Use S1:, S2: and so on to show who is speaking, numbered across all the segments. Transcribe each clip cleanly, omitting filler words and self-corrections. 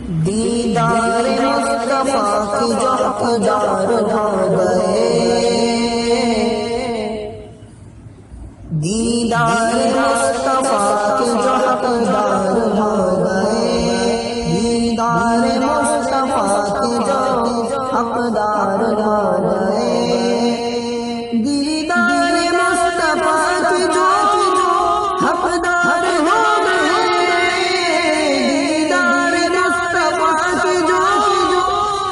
S1: دیدار مصطفیٰ کی جو حقدار ہو گئے، دیدار مصطفیٰ کی جو حقدار ہو گئے، دیدار مصطفیٰ کی جو حقدار ہو گئے، دیدار مصطفیٰ کی جو حقدار ہو گئے، دیدار مصطفیٰ کی جو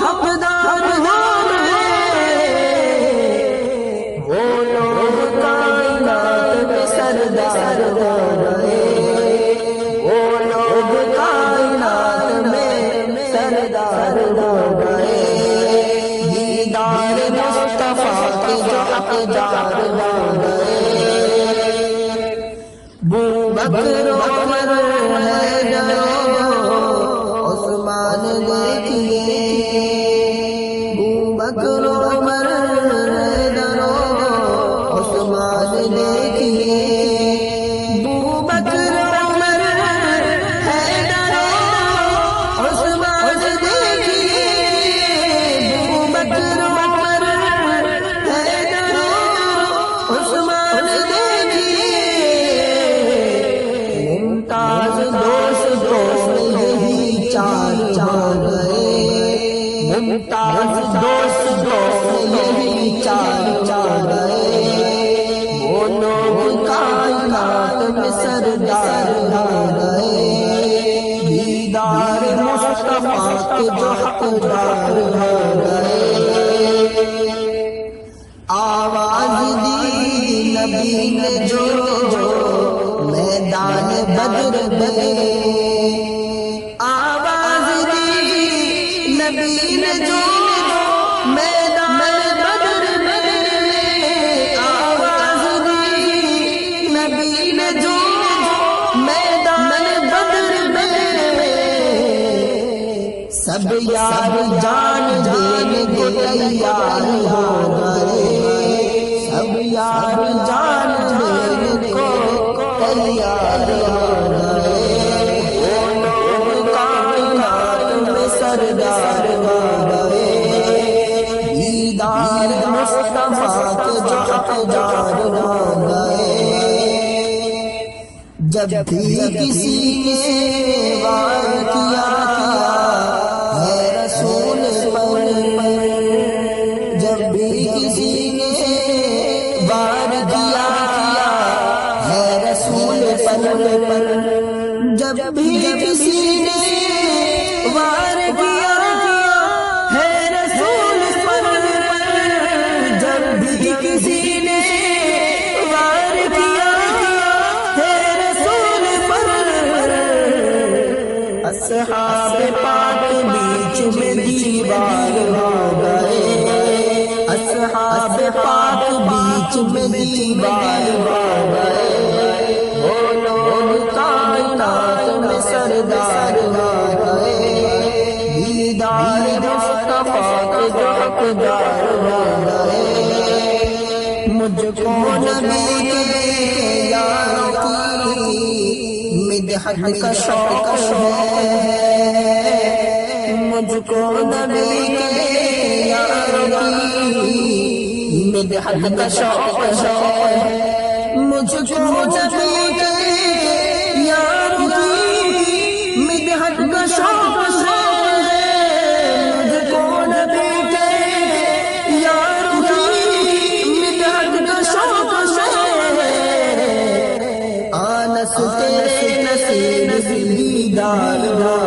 S1: حقدار ہو گئے، وہ لوگ کائنات میں سردار ہو گئے، وہ لوگ کائنات میں سردار ہو گئے، دیدار مصطفیٰ کے جو حقدار ہو گئے، بکر عمر حیدر عثمان دیکھیے، بکر عمر حیدر عثمان دیکھیے، بکر عمر حیدر عثمان دیکھیے، بکر عمر حیدر عثمان دیکھیے، ممتاز دوستوں میں یہی چار ہو گئے، ممتاز دوستوں میں یہی چار ہو گئے، وہ لوگ کائنات میں سردار ہو گئے، دیدار مصطفیٰ کے جو حقدار ہو گئے، آواز دی نبی نے جو میدان بدر میں، آواز دی نبی نے جو میدان بدر میں، آواز دی نبی نے جو میدان بدر میں، سب یار جان دینے کو تیار ہو گئے، سب یار جان دینے کو تیار ہو گئے، وہ لوگ کائنات میں سردار ہو گئے، دیدار مصطفیٰ کے جو حقدار ہو گئے، جب بھی کسی نے وار کیا ہے رسول پر، جب بھی کسی نے وار کیا ہے رسول پر، جب بھی کسی نے وار کیا ہے رسول پر، جب بھی کسی نے وار کیا ہے رسول پر، اصحاب پاک بیچ میں دیوار ہو گئے، اصحاب پاک بیچ میں دیوار ہو گئے، وہ لوگ کائنات میں سردار ہو گئے، دیدار مصطفیٰ کے جو حقدار ہو گئے، مجھ کو نبی کے یاروں کی مدحت کا شوق ہے، مجھ کو نبی کے یاروں کی مدحت کا شوق ہے، مجھ کو نبی کے یاروں کی مدحت کا شوق ہے، مجھ کو نبی کے یاروں کی مدحت کا شوق ہے، آنس تیرے نصیب دیدار ہو